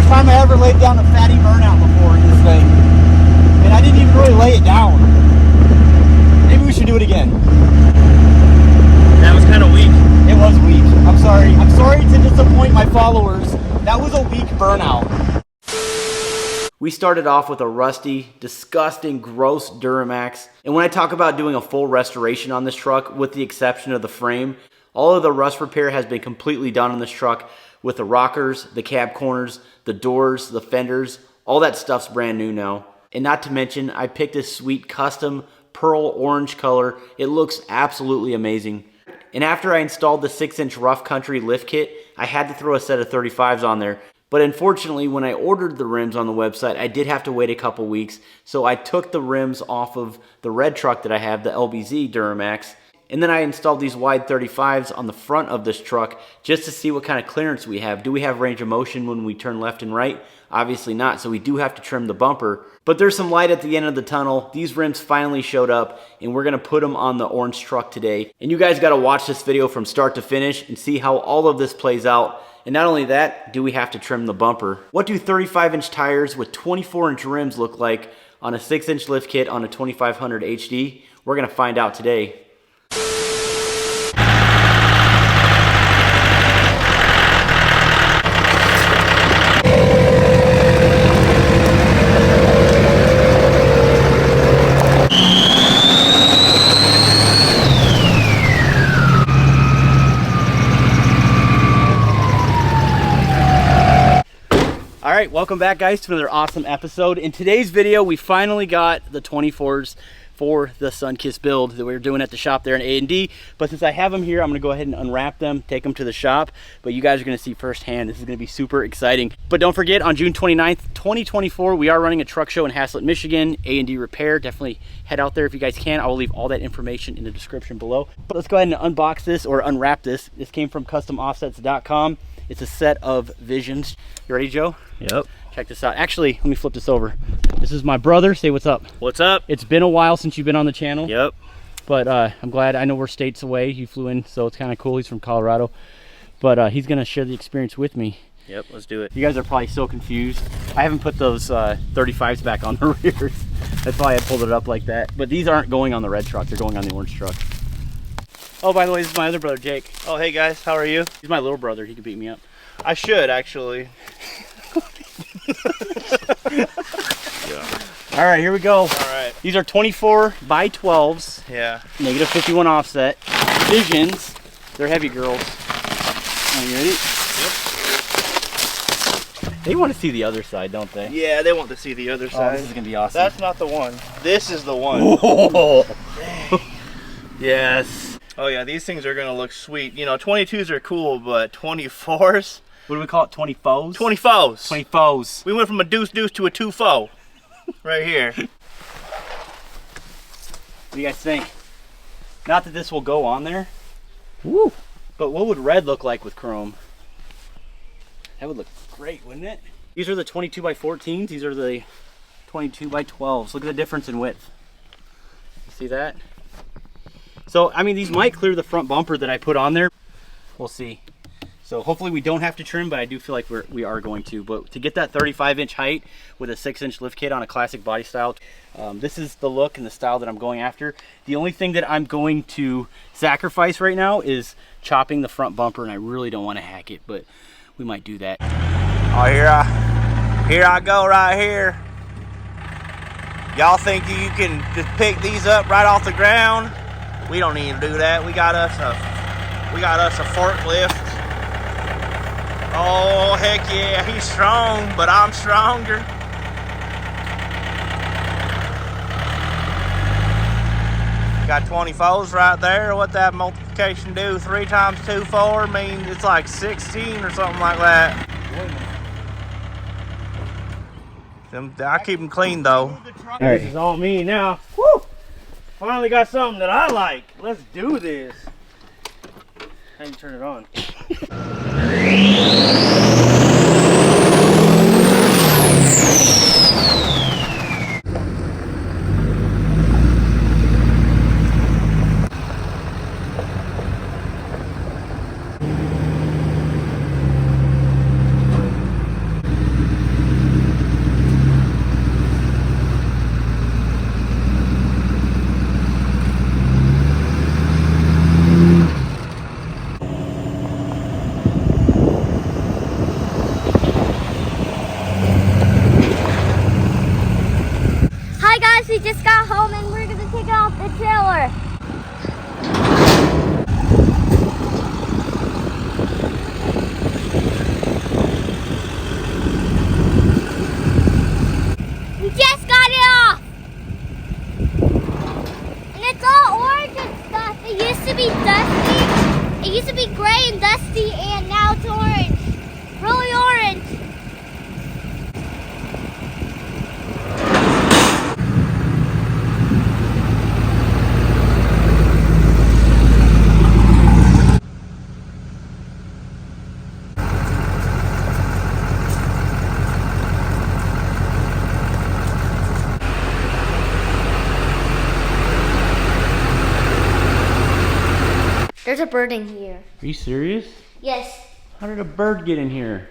first time I ever laid down a fatty burnout before in this thing. And I didn't even really lay it down. Maybe we should do it again. That was kind of weak. It was weak. I'm sorry. I'm sorry to disappoint my followers. That was a weak burnout. We started off with a rusty, disgusting, gross Duramax. And when I talk about doing a full restoration on this truck, with the exception of the frame, all of the rust repair has been completely done on this truck with the rockers, the cab corners, the doors, the fenders, all that stuff's brand new now. And not to mention, I picked this sweet custom pearl orange color. It looks absolutely amazing. And after I installed the 6-inch rough country lift kit, I had to throw a set of 35s on there. But unfortunately, when I ordered the rims on the website, I did have to wait a couple weeks. So I took the rims off of the red truck that I have, the LBZ Duramax. And then I installed these wide 35s on the front of this truck just to see what kind of clearance we have. Do we have range of motion when we turn left and right? Obviously not, so we do have to trim the bumper. But there's some light at the end of the tunnel. These rims finally showed up, and we're gonna put them on the orange truck today. And you guys gotta watch this video from start to finish and see how all of this plays out. And not only that, do we have to trim the bumper? What do 35-inch tires with 24-inch rims look like on a 6-inch lift kit on a 2500 HD? We're gonna find out today. Alright, welcome back guys to another awesome episode. In today's video, we finally got the 24s for the Sunkist build that we were doing at the shop there in A&D. But since I have them here, I'm going to go ahead and unwrap them, take them to the shop. But you guys are going to see firsthand. This is going to be super exciting. But don't forget, on June 29th, 2024, we are running a truck show in Hasslet, Michigan, A&D Repair. Definitely head out there if you guys can. I will leave all that information in the description below. But let's go ahead and unbox this or unwrap this. This came from customoffsets.com. It's a set of Visions. You ready, Joe? Yep. Check this out. Actually, let me flip this over. This is my brother. Say what's up. What's up? It's been a while since you've been on the channel. Yep. But I'm glad. I know we're states away. You flew in, so it's kind of cool. He's from Colorado. But he's going to share the experience with me. Yep, let's do it. You guys are probably so confused. I haven't put those 35s back on the rears. That's why I pulled it up like that. But these aren't going on the red truck. They're going on the orange truck. Oh, by the way, this is my other brother, Jake. Oh, hey guys, how are you? He's my little brother. He could beat me up. I should, actually. Yeah. All right, here we go. All right. These are 24 by 12s. Yeah. Negative 51 offset. Visions. They're heavy girls. Are you ready? Yep. They want to see the other side, don't they? Yeah, they want to see the other side. This is going to be awesome. That's not the one. This is the one. Oh. Yes. Oh yeah, these things are going to look sweet. You know, 22s are cool, but 24s? What do we call it? 24s? 24s. 24s. We went from a deuce to a 2-4. Right here. What do you guys think? Not that this will go on there. Woo! But what would red look like with chrome? That would look great, wouldn't it? These are the 22 by 14s. These are the 22 by 12s. Look at the difference in width. You see that? So, I mean, these might clear the front bumper that I put on there. We'll see. So hopefully we don't have to trim, but I do feel like we are going to. But to get that 35-inch height with a 6-inch lift kit on a classic body style, this is the look and the style that I'm going after. The only thing that I'm going to sacrifice right now is chopping the front bumper, and I really don't want to hack it, but we might do that. Oh, here I go right here. Y'all think you can just pick these up right off the ground? We don't need to do that. We got us a forklift. Oh, heck yeah, he's strong, but I'm stronger. Got 24s right there. What that multiplication do? 3 times 2, 4. I mean, it's like 16 or something like that. I keep them clean though. All right. This is all me now. Woo! Finally got something that I like. Let's do this. How do you turn it on? we just got home and we're gonna take it off the trailer. We just got it off. And it's all orange and stuff. It used to be dusty. It used to be gray and dusty, and now it's orange. Really orange. There's a bird in here. Are you serious? Yes. How did a bird get in here?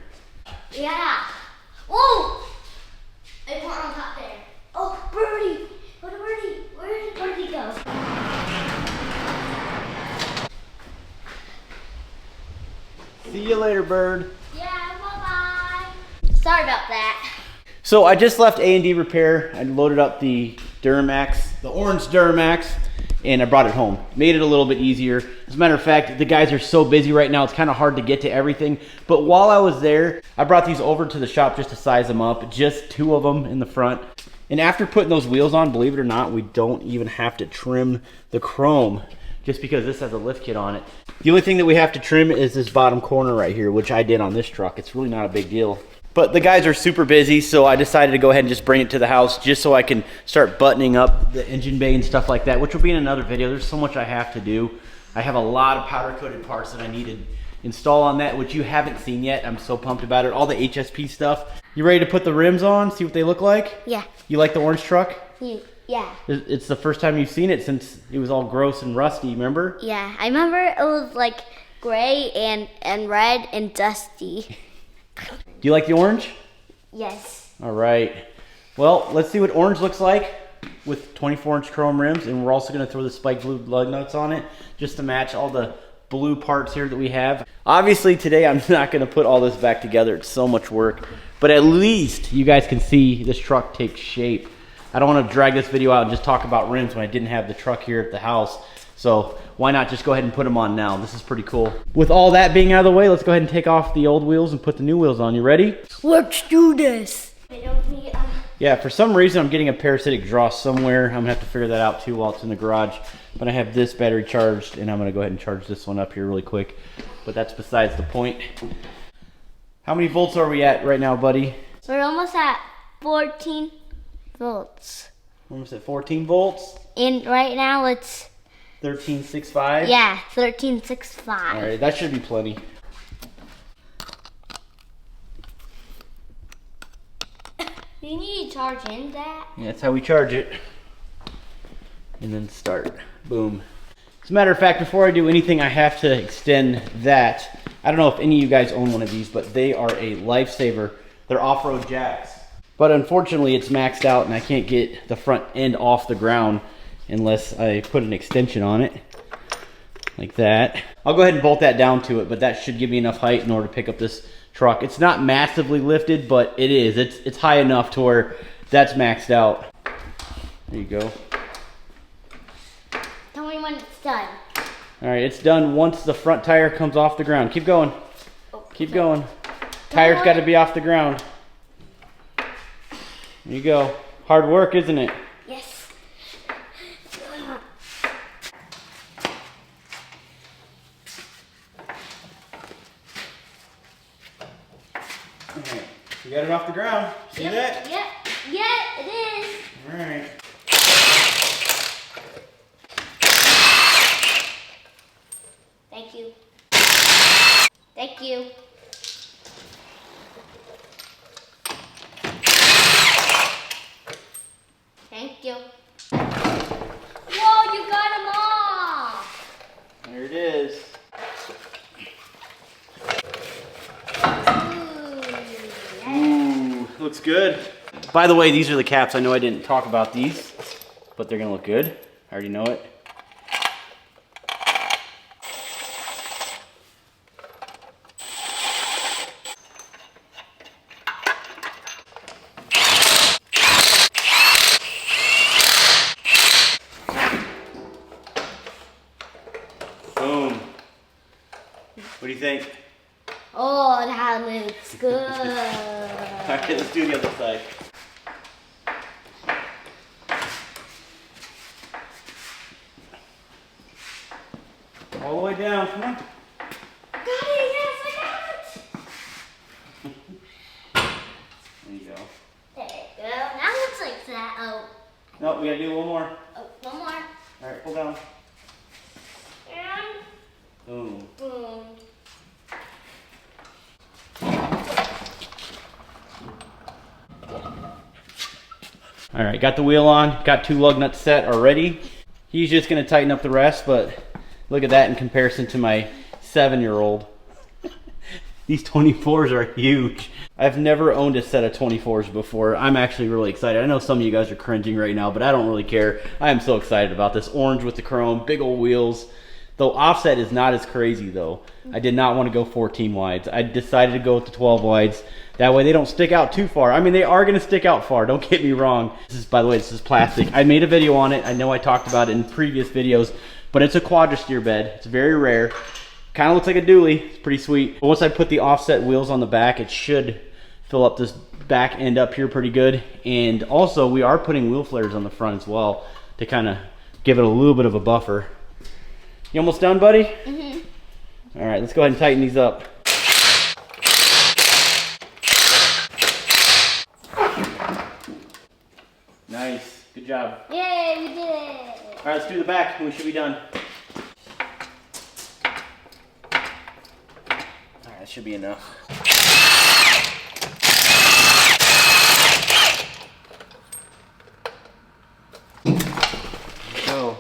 Yeah. Whoa! It went on top there. Oh, birdie! What a birdie! Where did birdie go? See you later, bird. Yeah, bye-bye. Sorry about that. So I just left A&D Repair. I loaded up the Duramax, the orange Duramax, and I brought it home. Made it a little bit easier. As a matter of fact, the guys are so busy right now, it's kind of hard to get to everything. But while I was there, I brought these over to the shop just to size them up. Just 2 of them in the front. And after putting those wheels on, believe it or not, we don't even have to trim the chrome just because this has a lift kit on it. The only thing that we have to trim is this bottom corner right here, which I did on this truck. It's really not a big deal. But the guys are super busy, so I decided to go ahead and just bring it to the house just so I can start buttoning up the engine bay and stuff like that, which will be in another video. There's so much I have to do. I have a lot of powder-coated parts that I need to install on that, which you haven't seen yet. I'm so pumped about it. All the HSP stuff. You ready to put the rims on, see what they look like? Yeah. You like the orange truck? Yeah. It's the first time you've seen it since it was all gross and rusty, remember? Yeah, I remember it was like gray and red and dusty. Do you like the orange? Yes. All right. Well, let's see what orange looks like with 24-inch chrome rims, and we're also going to throw the spike blue lug nuts on it just to match all the blue parts here that we have. Obviously, today I'm not going to put all this back together. It's so much work, but at least you guys can see this truck take shape. I don't want to drag this video out and just talk about rims when I didn't have the truck here at the house. So why not just go ahead and put them on now? This is pretty cool. With all that being out of the way, let's go ahead and take off the old wheels and put the new wheels on. You ready? Let's do this. I don't need, Yeah, for some reason I'm getting a parasitic draw somewhere. I'm gonna have to figure that out too while it's in the garage. But I have this battery charged, and I'm gonna go ahead and charge this one up here really quick. But that's besides the point. How many volts are we at right now, buddy? We're almost at 14 volts. Almost at 14 volts? And right now it's 13.65? yeah, 13.65. All right, that should be plenty. You need to charge in that? Yeah, that's how we charge it. And then start. Boom. As a matter of fact, before I do anything, I have to extend that. I don't know if any of you guys own one of these, but they are a lifesaver. They're off-road jacks. But unfortunately, it's maxed out, and I can't get the front end off the ground unless I put an extension on it. Like that. I'll go ahead and bolt that down to it, but that should give me enough height in order to pick up this truck. It's not massively lifted, but it is. It's high enough to where that's maxed out. There you go. Tell me when it's done. All right, it's done once the front tire comes off the ground. Keep going. Keep going. Tire's got to be off the ground. There you go. Hard work, isn't it? Yes. Okay. You got it off the ground. See that? Yep. Yeah, it is. All right. Thank you. Thank you. Thank you. Whoa, you got them off. There it is. Ooh, looks good. By the way, these are the caps. I know I didn't talk about these, but they're gonna look good. I already know it. you think? Oh, that looks good. Alright, let's do the other side. All the way down, come on. Got it, yes, I got it. There you go. There you go. Now it looks like that. Oh. No, we gotta do one more. Oh, one more. Alright, pull down. And Boom. boom. Alright, got the wheel on, got 2 lug nuts set already. He's just gonna tighten up the rest, but look at that in comparison to my 7-year-old. These 24s are huge. I've never owned a set of 24s before. I'm actually really excited. I know some of you guys are cringing right now, but I don't really care. I am so excited about this. Orange with the chrome, big old wheels. The offset is not as crazy though. I did not want to go 14 wides. I decided to go with the 12 wides. That way they don't stick out too far. I mean, they are gonna stick out far, don't get me wrong. This is, by the way, this is plastic. I made a video on it. I know I talked about it in previous videos, but it's a quadra-steer bed. It's very rare. Kind of looks like a dually. It's pretty sweet. But once I put the offset wheels on the back, it should fill up this back end up here pretty good. And also, we are putting wheel flares on the front as well to kind of give it a little bit of a buffer. You almost done, buddy? Mm-hmm. All right, let's go ahead and tighten these up. Nice. Good job. Yay, we did it. All right, let's do the back and we should be done. All right, that should be enough. Go.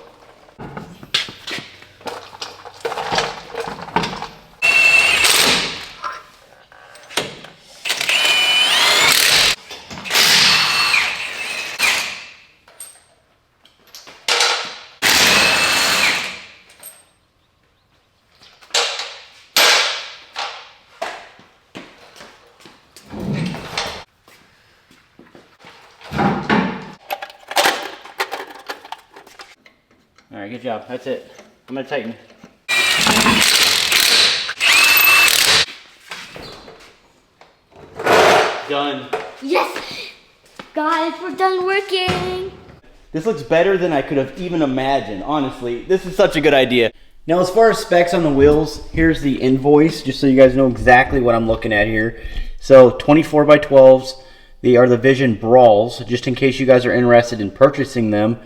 All right, good job. That's it. I'm gonna tighten. Done. Yes! Guys, we're done working. This looks better than I could have even imagined, honestly. This is such a good idea. Now, as far as specs on the wheels, here's the invoice, just so you guys know exactly what I'm looking at here. So, 24 by 12s. They are the Vision Brawls, just in case you guys are interested in purchasing them.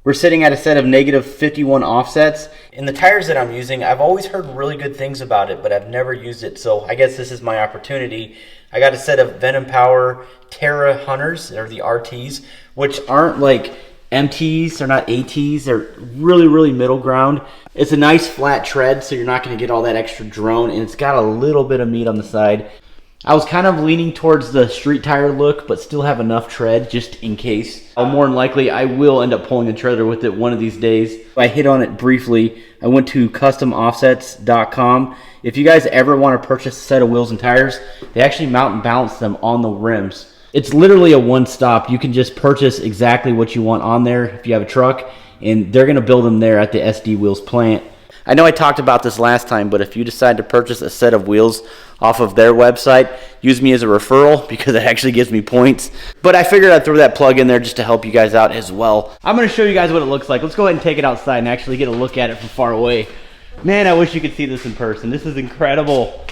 We're sitting at a set of negative 51 offsets. In the tires that I'm using, I've always heard really good things about it, but I've never used it, so I guess this is my opportunity. I got a set of Venom Power Terra Hunters, or the RTs, which aren't like MTs, they're not ATs, they're really, really middle ground. It's a nice flat tread, so you're not gonna get all that extra drone, and it's got a little bit of meat on the side. I was kind of leaning towards the street tire look, but still have enough tread just in case. More than likely, I will end up pulling a trailer with it one of these days. I hit on it briefly. I went to customoffsets.com. If you guys ever want to purchase a set of wheels and tires, they actually mount and balance them on the rims. It's literally a one-stop. You can just purchase exactly what you want on there if you have a truck, and they're going to build them there at the SD Wheels plant. I know I talked about this last time, but if you decide to purchase a set of wheels off of their website, use me as a referral because it actually gives me points. But I figured I'd throw that plug in there just to help you guys out as well. I'm going to show you guys what it looks like. Let's go ahead and take it outside and actually get a look at it from far away. Man, I wish you could see this in person. This is incredible.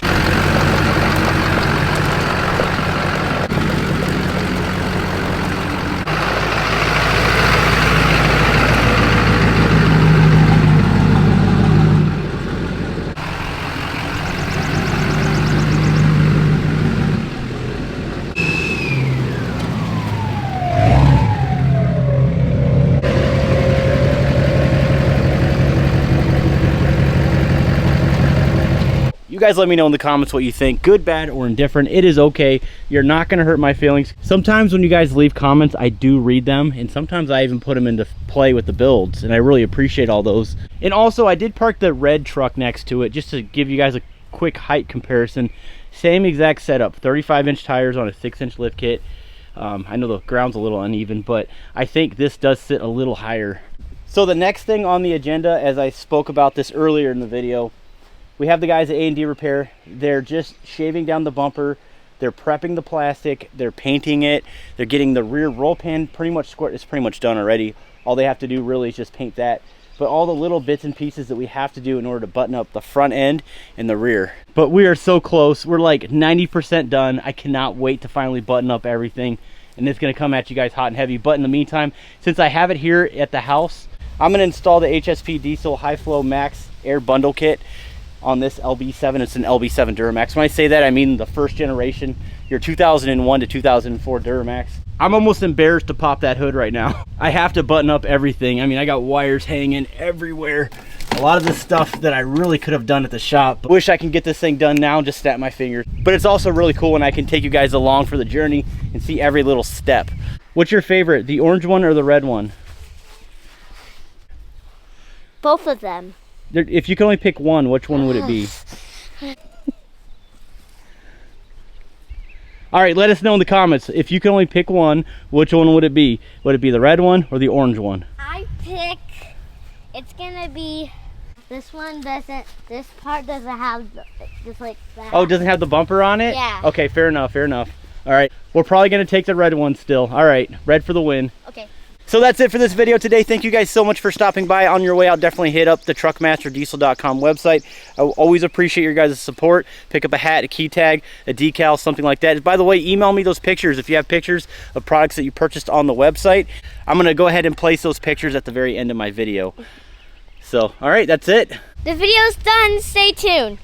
You guys let me know in the comments what you think, good, bad, or indifferent. It is okay. You're not gonna hurt my feelings. Sometimes when you guys leave comments, I do read them, and sometimes I even put them into play with the builds, and I really appreciate all those. And also, I did park the red truck next to it just to give you guys a quick height comparison. Same exact setup, 35-inch tires on a 6-inch lift kit. I know the ground's a little uneven, but I think this does sit a little higher. So the next thing on the agenda, as I spoke about this earlier in the video, We have the guys at A&D Repair. They're just shaving down the bumper. They're prepping the plastic. They're painting it. They're getting the rear roll pan pretty much squared. It's pretty much done already. All they have to do really is just paint that. But all the little bits and pieces that we have to do in order to button up the front end and the rear. But we are so close. We're like 90% done. I cannot wait to finally button up everything. And it's gonna come at you guys hot and heavy. But in the meantime, since I have it here at the house, I'm gonna install the HSP Diesel High Flow Max Air Bundle Kit on this LB7. It's an LB7 Duramax. When I say that, I mean the first generation, your 2001 to 2004 Duramax. I'm almost embarrassed to pop that hood right now. I have to button up everything. I mean, I got wires hanging everywhere. A lot of this stuff that I really could have done at the shop. But wish I can get this thing done now and just snap my fingers. But it's also really cool when I can take you guys along for the journey and see every little step. What's your favorite, the orange one or the red one? Both of them. If you could only pick one, which one would it be? All right, let us know in the comments. If you could only pick one, which one would it be? Would it be the red one or the orange one? I pick, it's gonna be, this one doesn't, this part doesn't have, just like that. Oh, it doesn't have the bumper on it? Yeah. Okay, fair enough, fair enough. All right, we're probably gonna take the red one still. All right, red for the win. Okay. So that's it for this video today. Thank you guys so much for stopping by. On your way out, definitely hit up the truckmasterdiesel.com website. I always appreciate your guys' support. Pick up a hat, a key tag, a decal, something like that. By the way, email me those pictures if you have pictures of products that you purchased on the website. I'm gonna go ahead and place those pictures at the very end of my video. So, all right, that's it. The video's done. Stay tuned.